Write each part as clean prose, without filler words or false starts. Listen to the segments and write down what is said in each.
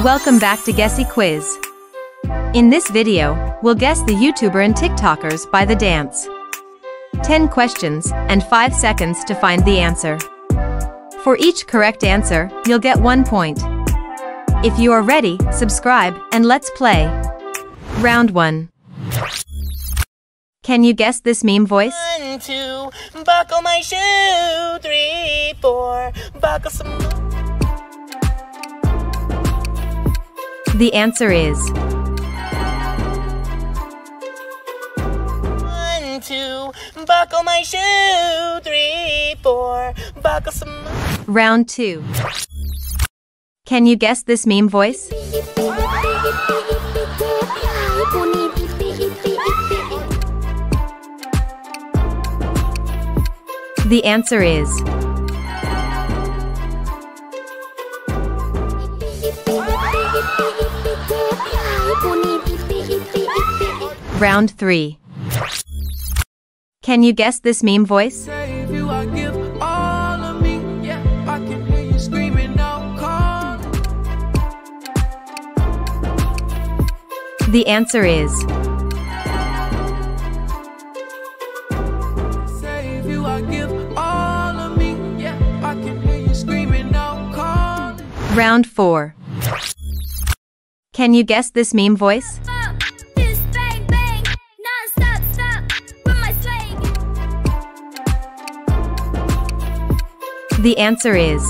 Welcome back to Guessy Quiz. In this video, we'll guess the YouTuber and TikTokers by the dance. 10 questions and 5 seconds to find the answer. For each correct answer, you'll get 1 point. If you are ready, subscribe and let's play. Round 1. Can you guess this meme voice? 1, 2, buckle my shoe. 3, 4, buckle some. The answer is 1, 2, buckle my shoe. 3, 4, buckle some. Round 2. Can you guess this meme voice? The answer is Round 3. Can you guess this meme voice? The answer is Round 4. Can you guess this meme voice? The answer is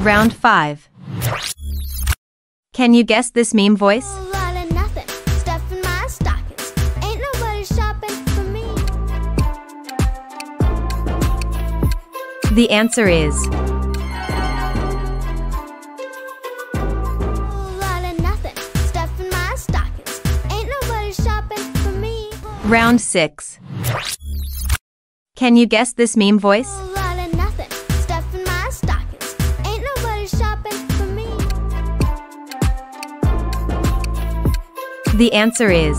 Round 5. Can you guess this meme voice? The answer is Round 6. Can you guess this meme voice? The answer is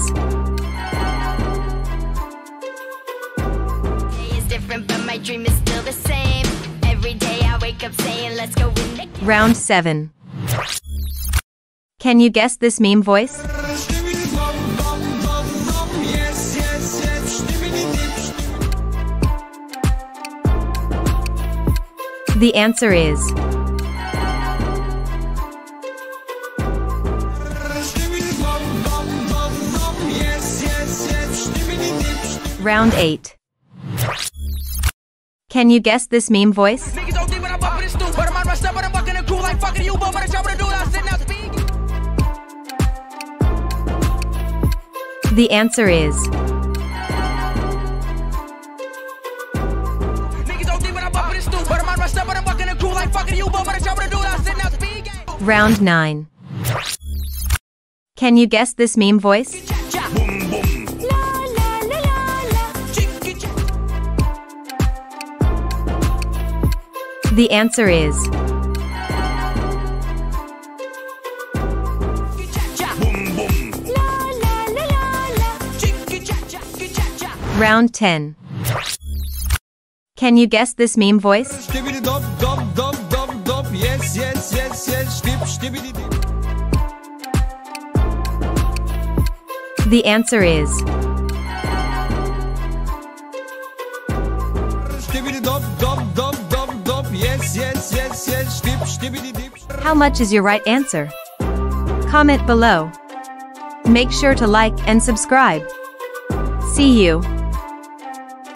Round 7. Can you guess this meme voice? The answer is Round 8. Can you guess this meme voice? The answer is Round 9. Can you guess this meme voice? The answer is Round 10. Can you guess this meme voice? Skibidi Dom Dom Dom Dom Dom Yes, yes, yes, yes. Skibidi Dom. The answer is Skibidi Dom Dom Dom Dom Dom Yes, yes, yes, yes. Skibidi Dom. How much is your right answer? Comment below. Make sure to like and subscribe. See you.